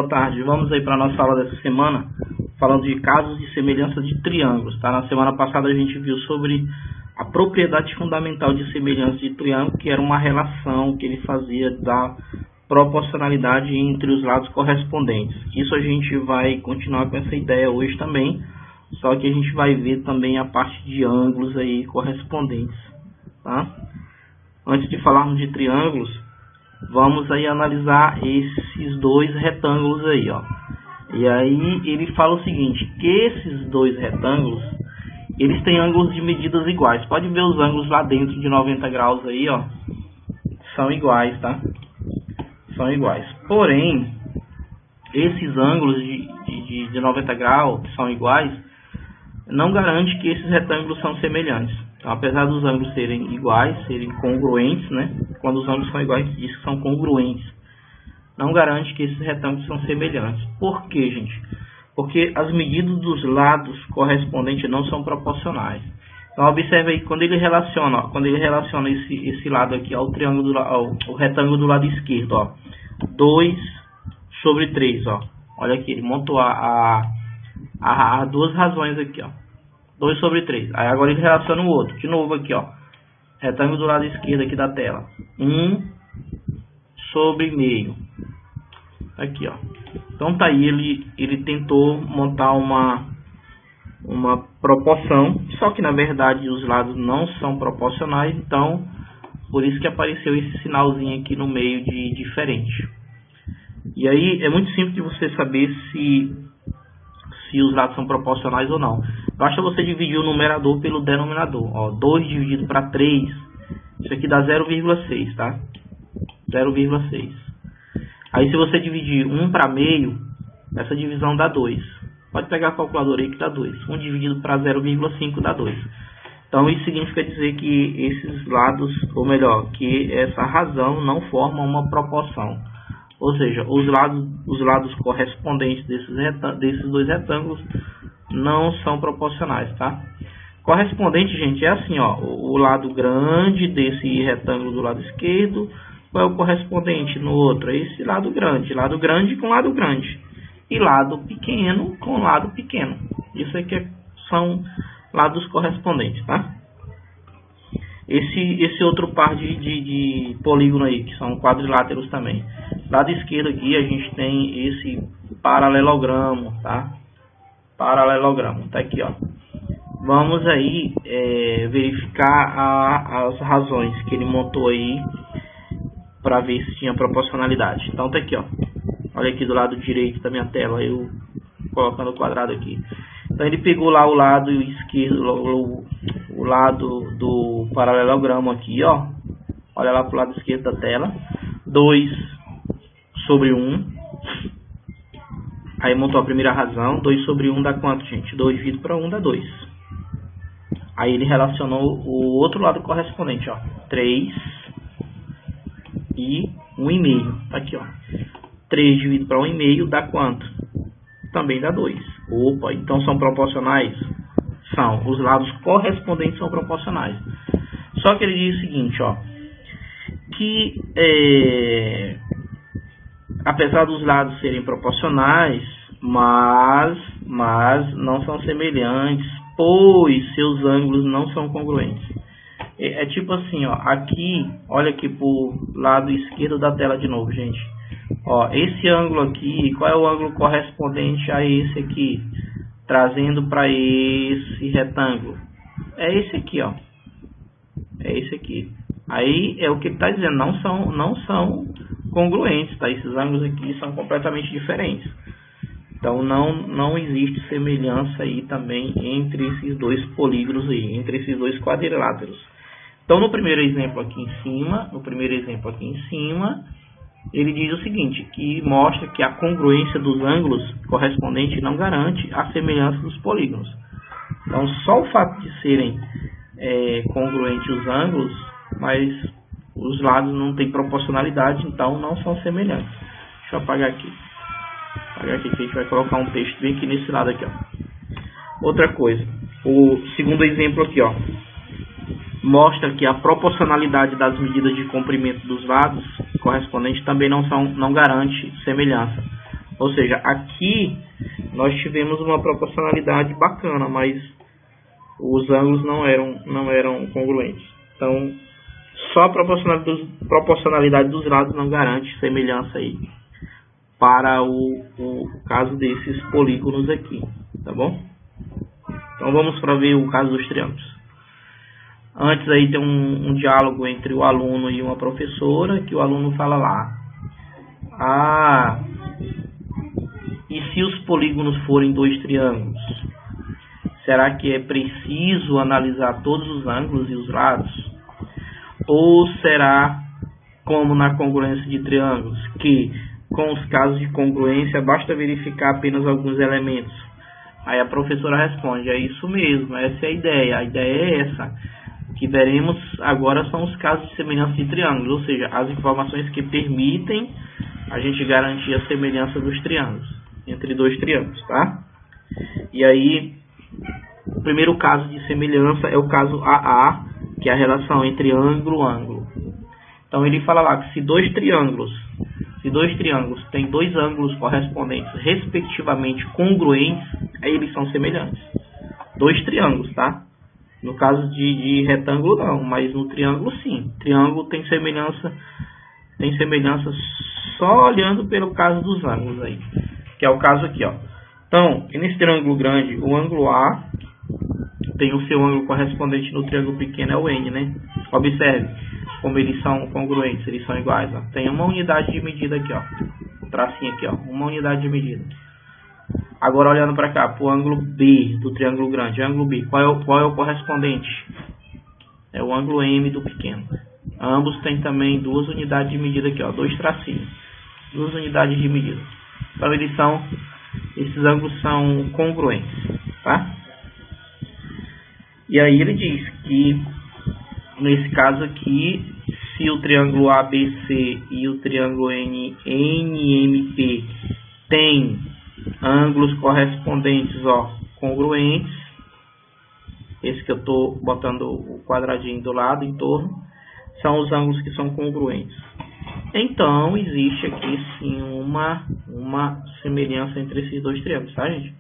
Boa tarde, vamos aí para a nossa aula dessa semana, falando de casos de semelhança de triângulos, tá? Na semana passada a gente viu sobre a propriedade fundamental de semelhança de triângulo, que era uma relação que ele fazia da proporcionalidade entre os lados correspondentes. Isso a gente vai continuar com essa ideia hoje também, só que a gente vai ver também a parte de ângulos aí correspondentes, tá? Antes de falarmos de triângulos, vamos aí analisar esses dois retângulos aí, ó. E aí ele fala o seguinte, que esses dois retângulos, eles têm ângulos de medidas iguais. Pode ver os ângulos lá dentro de 90 graus aí, ó. São iguais, tá? São iguais. Porém, esses ângulos de 90 graus, que são iguais, não garante que esses retângulos são semelhantes. Então, apesar dos ângulos serem iguais, serem congruentes, né? Quando os ângulos são iguais, diz que são congruentes. Não garante que esses retângulos são semelhantes. Por quê, gente? Porque as medidas dos lados correspondentes não são proporcionais. Então, observe aí, quando ele relaciona esse lado aqui ao triângulo, ao retângulo do lado esquerdo, ó, 2/3, ó. Olha aqui, ele montou as duas razões aqui, ó. 2/3. Aí agora ele relaciona o outro. De novo aqui, ó. Retângulo do lado esquerdo aqui da tela. 1/meio. Aqui, ó. Então tá aí, ele tentou montar uma proporção, só que na verdade os lados não são proporcionais, então por isso que apareceu esse sinalzinho aqui no meio de diferente. E aí é muito simples de você saber se os lados são proporcionais ou não. Basta você dividir o numerador pelo denominador. Ó, 2 dividido para 3, isso aqui dá 0,6, tá? 0,6. Aí se você dividir 1 para meio, essa divisão dá 2. Pode pegar a calculadora aí que dá 2. 1 dividido para 0,5 dá 2. Então isso significa dizer que esses lados, ou melhor, que essa razão não forma uma proporção. Ou seja, os lados correspondentes desses dois retângulos não são proporcionais, tá? Correspondente, gente, é assim, ó, o lado grande desse retângulo do lado esquerdo, qual é o correspondente no outro? É esse lado grande com lado grande, e lado pequeno com lado pequeno. Isso aqui são lados correspondentes, tá? Esse outro par de polígono aí, que são quadriláteros também. Lado esquerdo aqui a gente tem esse paralelogramo, tá? Paralelogramo, tá aqui, ó. Vamos aí verificar as razões que ele montou aí para ver se tinha proporcionalidade. Então tá aqui, ó. Olha aqui do lado direito da minha tela, eu colocando o quadrado aqui. Então ele pegou lá o lado esquerdo, o lado do paralelogramo aqui, ó. Olha lá pro lado esquerdo da tela. 2/1. Aí montou a primeira razão. 2/1 dá quanto, gente? 2 dividido para 1 dá 2. Aí ele relacionou o outro lado correspondente, ó. 3 e 1,5. Tá aqui, ó. 3 dividido para 1,5 dá quanto? Também dá 2. Opa, então são proporcionais? São. Os lados correspondentes são proporcionais. Só que ele diz o seguinte, ó. Que apesar dos lados serem proporcionais, mas não são semelhantes, pois seus ângulos não são congruentes. É tipo assim, ó, aqui, olha aqui pro lado esquerdo da tela de novo, gente. Ó, esse ângulo aqui, qual é o ângulo correspondente a esse aqui? Trazendo para esse retângulo. É esse aqui, ó. É esse aqui. Aí é o que ele está dizendo, não são congruentes, tá? Esses ângulos aqui são completamente diferentes. Então não existe semelhança aí também entre esses dois polígonos aí, entre esses dois quadriláteros. Então no primeiro exemplo aqui em cima, ele diz o seguinte, que mostra que a congruência dos ângulos correspondentes não garante a semelhança dos polígonos. Então só o fato de serem congruentes os ângulos, mas os lados não têm proporcionalidade, então não são semelhantes. Deixa eu apagar aqui. Que a gente vai colocar um texto bem aqui nesse lado aqui, ó. Outra coisa, o segundo exemplo aqui, ó, mostra que a proporcionalidade das medidas de comprimento dos lados correspondentes também não garante semelhança. Ou seja, aqui nós tivemos uma proporcionalidade bacana, mas os ângulos não eram congruentes. Então, só a proporcionalidade dos lados não garante semelhança aí para o caso desses polígonos aqui, tá bom? Então vamos para ver o caso dos triângulos. Antes aí tem um diálogo entre o aluno e uma professora, que o aluno fala lá: e se os polígonos forem 2 triângulos? Será que é preciso analisar todos os ângulos e os lados? Ou será como na congruência de triângulos, que com os casos de congruência basta verificar apenas alguns elementos? Aí a professora responde: é isso mesmo, essa é a ideia é essa. O que veremos agora são os casos de semelhança de triângulos, ou seja, as informações que permitem a gente garantir a semelhança dos triângulos, entre 2 triângulos, tá? E aí, o primeiro caso de semelhança é o caso AA, que é a relação entre ângulo. Então ele fala lá que se dois triângulos têm 2 ângulos correspondentes respectivamente congruentes, aí eles são semelhantes. 2 triângulos, tá? No caso de retângulo não, mas no triângulo sim. Triângulo tem semelhança só olhando pelo caso dos ângulos aí, que é o caso aqui, ó. Então, nesse triângulo grande, o ângulo A tem o seu ângulo correspondente no triângulo pequeno, é o N, né? Observe como eles são congruentes, eles são iguais, ó. Tem uma unidade de medida aqui, ó. Um tracinho aqui, ó. Uma unidade de medida. Agora, olhando para cá, para o ângulo B do triângulo grande, ângulo B, qual é o correspondente? É o ângulo M do pequeno. Ambos têm também 2 unidades de medida aqui, ó. 2 tracinhos. 2 unidades de medida. Então, esses ângulos são congruentes, tá? E aí ele diz que, nesse caso aqui, se o triângulo ABC e o triângulo NMP têm ângulos correspondentes, ó, congruentes, esse que eu estou botando o quadradinho do lado, em torno, são os ângulos que são congruentes. Então, existe aqui sim uma semelhança entre esses 2 triângulos, tá, gente?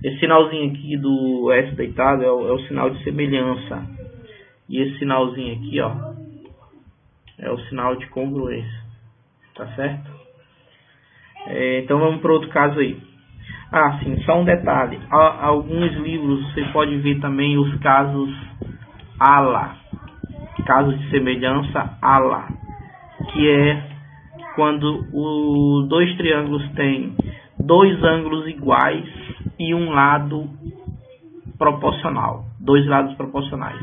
Esse sinalzinho aqui do S deitado é o sinal de semelhança. E esse sinalzinho aqui, ó, é o sinal de congruência. Tá certo? Então vamos para outro caso aí. Sim, só um detalhe. Alguns livros você pode ver também os casos ALA. Casos de semelhança ALA. Que é quando os 2 triângulos têm 2 ângulos iguais e um lado proporcional. 2 lados proporcionais.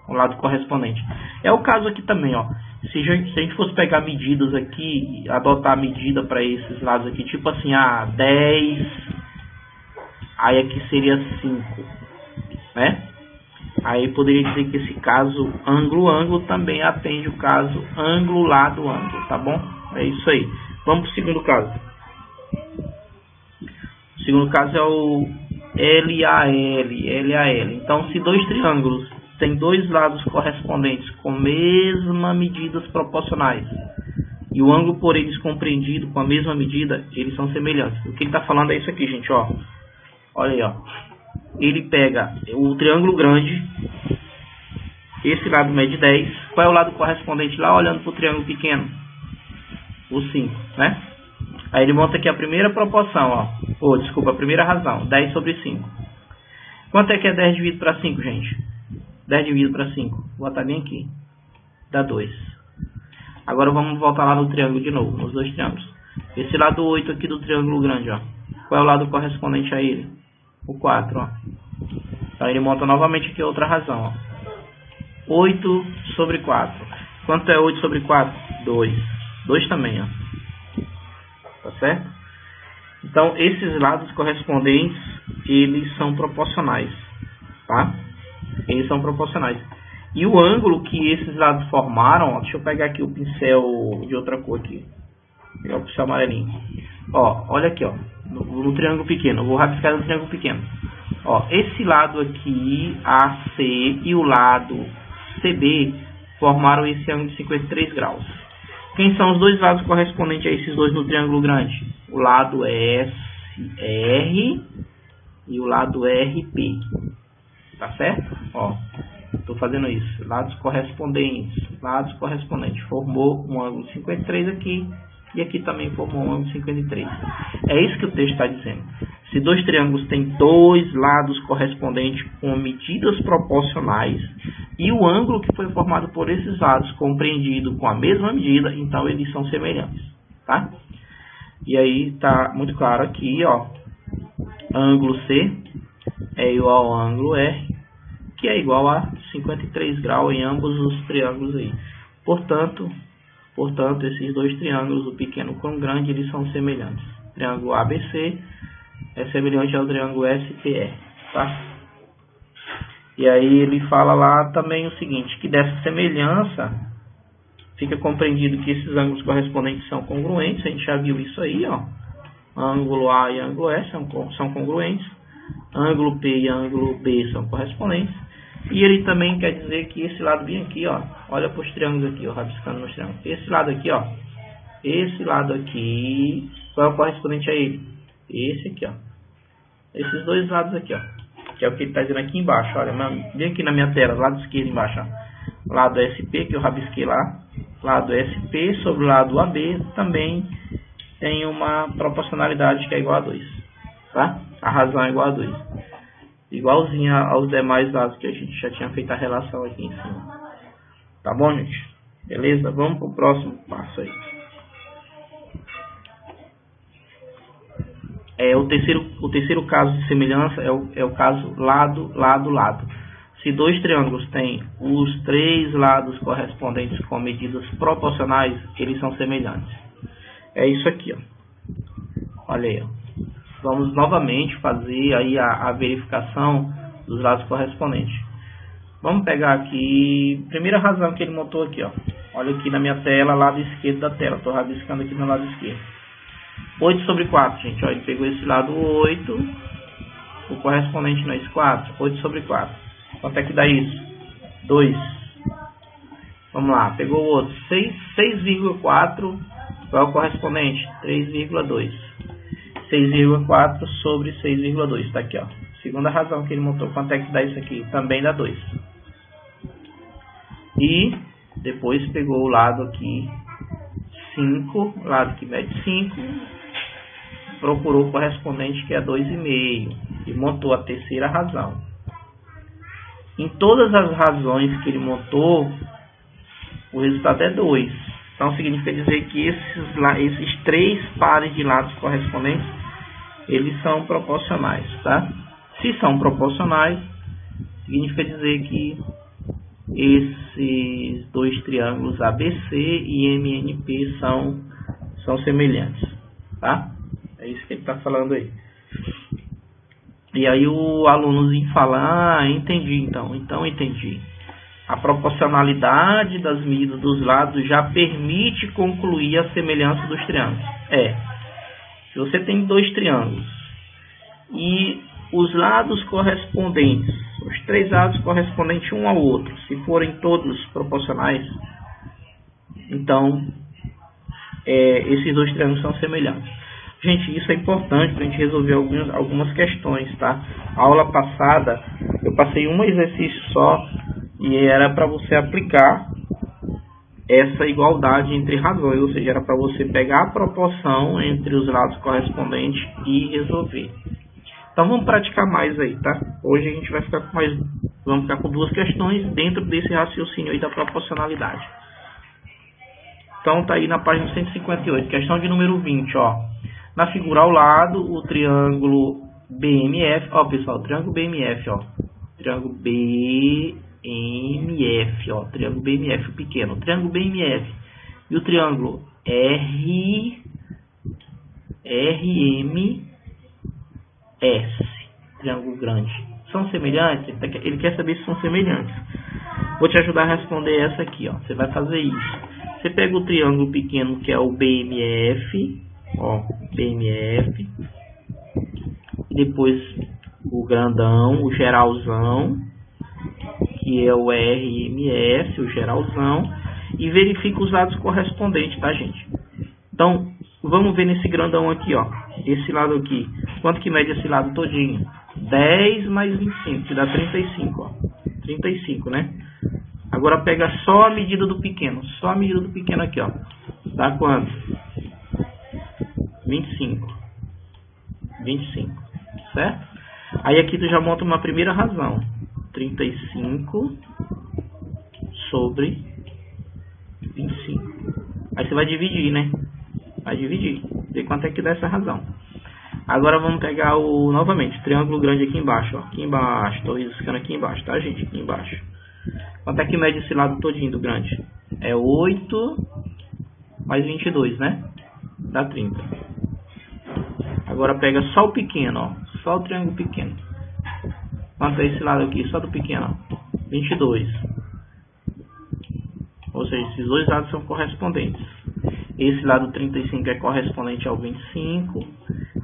Um lado correspondente. É o caso aqui também, ó. Se a gente fosse pegar medidas aqui, adotar a medida para esses lados aqui, tipo assim, 10, aí aqui seria 5, né? Aí poderia dizer que esse caso ângulo também atende o caso ângulo-lado, tá bom? É isso aí. Vamos para o segundo caso. O segundo caso é o LAL. Então, se 2 triângulos têm 2 lados correspondentes com mesma medidas proporcionais e o ângulo por eles compreendido com a mesma medida, eles são semelhantes. O que ele está falando é isso aqui, gente, ó. Olha aí, ó. Ele pega o triângulo grande, esse lado mede 10. Qual é o lado correspondente lá, olhando para o triângulo pequeno? O 5, né? Aí ele monta aqui a primeira proporção, ó. A primeira razão, 10 sobre 5. Quanto é que é 10 dividido para 5, gente? 10 dividido para 5. Vou botar bem aqui. Dá 2. Agora vamos voltar lá no triângulo de novo, nos 2 triângulos. Esse lado 8 aqui do triângulo grande, ó. Qual é o lado correspondente a ele? O 4, ó. Então ele monta novamente aqui outra razão, ó. 8 sobre 4. Quanto é 8 sobre 4? 2. 2 também, ó. Tá certo? Então, esses lados correspondentes, eles são proporcionais, tá? Eles são proporcionais. E o ângulo que esses lados formaram, ó, deixa eu pegar aqui o pincel de outra cor aqui. Vou pegar o pincel amarelinho. Ó, olha aqui, ó, no triângulo pequeno. Eu vou rabiscar no triângulo pequeno. Ó, esse lado aqui, AC, e o lado CB formaram esse ângulo de 53 graus. Quem são os dois lados correspondentes a esses dois no triângulo grande? O lado SR e o lado RP. Tá certo? Ó, estou fazendo isso. Lados correspondentes. Formou um ângulo 53 aqui. E aqui também formou um ângulo 53. É isso que o texto está dizendo. Se dois triângulos têm dois lados correspondentes com medidas proporcionais e o ângulo que foi formado por esses lados compreendido com a mesma medida, então eles são semelhantes, tá? E aí está muito claro aqui, ó, ângulo C é igual ao ângulo R, que é igual a 53 graus em ambos os triângulos aí. Portanto, esses dois triângulos, o pequeno com o grande, eles são semelhantes. O triângulo ABC é semelhante ao triângulo SPR, tá? E aí ele fala lá também o seguinte, que dessa semelhança fica compreendido que esses ângulos correspondentes são congruentes. A gente já viu isso aí, ó. Ângulo A e ângulo S são congruentes. Ângulo P e ângulo B são correspondentes. E ele também quer dizer que esse lado bem aqui, ó, olha para os triângulos aqui, ó, rabiscando nos triângulos. Esse lado aqui, ó, esse lado aqui, qual é o correspondente a ele? Esse aqui, ó. Esses dois lados aqui, ó, que é o que ele está dizendo aqui embaixo. Olha, vem aqui na minha tela, lado esquerdo embaixo, ó. Lado SP, que eu rabisquei lá, lado SP sobre o lado AB também tem uma proporcionalidade que é igual a 2, tá? A razão é igual a 2. Igualzinha aos demais lados que a gente já tinha feito a relação aqui em cima. Tá bom, gente? Beleza? Vamos para o próximo passo aí. O terceiro caso de semelhança é o caso lado, lado, lado. Se dois triângulos têm os três lados correspondentes com medidas proporcionais, eles são semelhantes. É isso aqui, ó. Olha aí, ó. Vamos novamente fazer aí a verificação dos lados correspondentes. Vamos pegar aqui, primeira razão que ele montou aqui, ó. Olha aqui na minha tela, lado esquerdo da tela. Estou rabiscando aqui no lado esquerdo. 8 sobre 4, gente. Ó, ele pegou esse lado 8, o correspondente não é esse 4. 8 sobre 4. Quanto é que dá isso? 2. Vamos lá, pegou o outro. 6,4, qual é o correspondente? 3,2. 6,4 sobre 6,2, tá aqui, ó. Segunda razão que ele montou, quanto é que dá isso aqui? Também dá 2. E depois pegou o lado aqui 5, lado que mede 5, procurou o correspondente que é 2,5 e montou a terceira razão. Em todas as razões que ele montou, o resultado é 2. Então significa dizer que esses três pares de lados correspondentes, eles são proporcionais, tá? Se são proporcionais, significa dizer que esses dois triângulos ABC e MNP são semelhantes, tá? É isso que ele está falando aí. E aí o alunozinho fala, entendi então entendi. A proporcionalidade das medidas dos lados já permite concluir a semelhança dos triângulos. Se você tem dois triângulos e os lados correspondentes, os três lados correspondentes um ao outro, se forem todos proporcionais, então esses dois triângulos são semelhantes. Gente, isso é importante para a gente resolver algumas questões, tá? A aula passada eu passei um exercício só e era para você aplicar essa igualdade entre razões, ou seja, era para você pegar a proporção entre os lados correspondentes e resolver. Então vamos praticar mais aí, tá? Hoje a gente vai ficar com duas questões dentro desse raciocínio aí da proporcionalidade. Então tá aí na página 158, questão de número 20, ó. Na figura ao lado, o triângulo BMF, ó pessoal, o triângulo BMF, ó. Triângulo BMF, ó, triângulo BMF pequeno, o triângulo BMF e o triângulo RMS, triângulo grande, são semelhantes? Ele quer saber se são semelhantes. Vou te ajudar a responder essa aqui, ó. Você vai fazer isso. Você pega o triângulo pequeno que é o BMF, ó, BMF, e depois o grandão, o geralzão, que é o RMS, o geralzão, e verifica os lados correspondentes, tá, gente? Então, vamos ver nesse grandão aqui, ó. Esse lado aqui. Quanto que mede esse lado todinho? 10 mais 25, que dá 35, ó. 35, né? Agora pega só a medida do pequeno. Só a medida do pequeno aqui, ó. Dá quanto? 25. 25, certo? Aí aqui tu já monta uma primeira razão. 35 sobre 25. Aí você vai dividir, né? Vai dividir. Ver quanto é que dá essa razão. Agora vamos pegar novamente, triângulo grande aqui embaixo, ó. Aqui embaixo. Estou riscando aqui embaixo, tá, gente? Aqui embaixo. Quanto é que mede esse lado todinho do grande? É 8 mais 22, né? Dá 30. Agora pega só o pequeno, ó. Só o triângulo pequeno. Quanto é esse lado aqui? Só do pequeno, ó. 22. Ou seja, esses dois lados são correspondentes. Esse lado 35 é correspondente ao 25.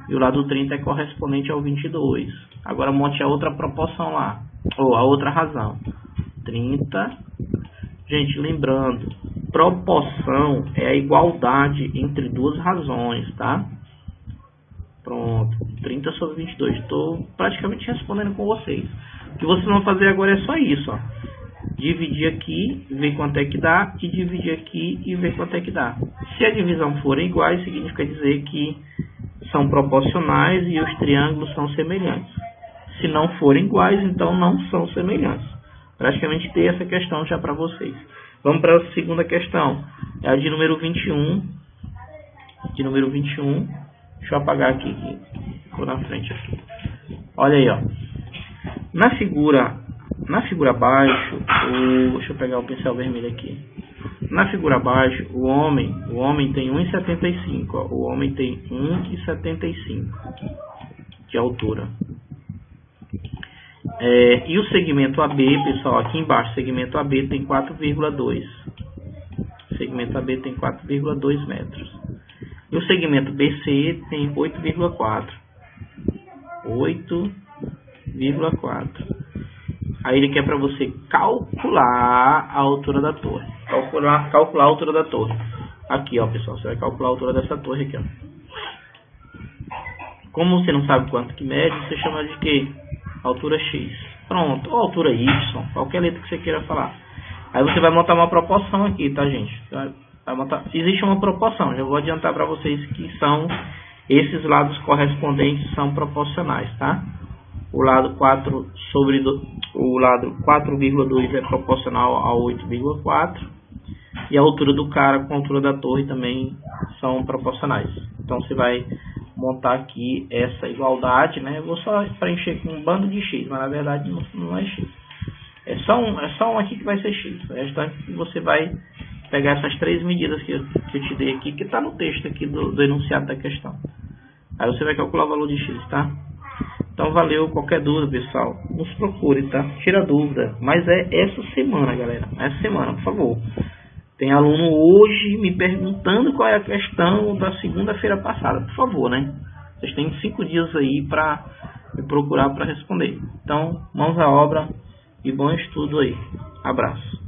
E o lado 30 é correspondente ao 22. Agora monte a outra proporção lá. Ou a outra razão. 30. Gente, lembrando. Proporção é a igualdade entre duas razões, tá? Pronto. 30 sobre 22. Estou praticamente respondendo com vocês. O que vocês vão fazer agora é só isso, ó. Dividir aqui, ver quanto é que dá, e dividir aqui e ver quanto é que dá. Se a divisão forem iguais, significa dizer que são proporcionais e os triângulos são semelhantes. Se não forem iguais, então não são semelhantes. Praticamente tem essa questão já para vocês. Vamos para a segunda questão. É a de número 21. De número 21. Deixa eu apagar aqui, ficou na frente aqui. Olha aí, ó. Na figura abaixo, deixa eu pegar o pincel vermelho aqui. Na figura abaixo, o homem tem 1,75, ó. O homem tem 1,75 de altura. E o segmento AB, pessoal, aqui embaixo, segmento AB tem 4,2. Segmento AB tem 4,2 metros. E o segmento BC tem 8,4. 8,4. Aí ele quer para você calcular a altura da torre. Calcular a altura da torre. Aqui, ó, pessoal, você vai calcular a altura dessa torre aqui, ó. Como você não sabe quanto que mede, você chama de quê? Altura X. Pronto, ou altura Y, qualquer letra que você queira falar. Aí você vai montar uma proporção aqui, tá, gente? Vai montar. Existe uma proporção, já vou adiantar para vocês que são esses lados correspondentes são proporcionais, tá? O lado 4,2 é proporcional ao 8,4 e a altura do cara com a altura da torre também são proporcionais. Então você vai montar aqui essa igualdade, né? Eu vou só preencher com um bando de X, mas na verdade não é X. É só um aqui que vai ser X. O restante você vai pegar essas três medidas que eu te dei aqui, que está no texto aqui do enunciado da questão. Aí você vai calcular o valor de X, tá? Então valeu, qualquer dúvida, pessoal, nos procure, tá? Tira dúvida, mas é essa semana, galera, essa semana, por favor. Tem aluno hoje me perguntando qual é a questão da segunda-feira passada, por favor, né? Vocês têm 5 dias aí para me procurar para responder. Então, mãos à obra e bom estudo aí. Abraço.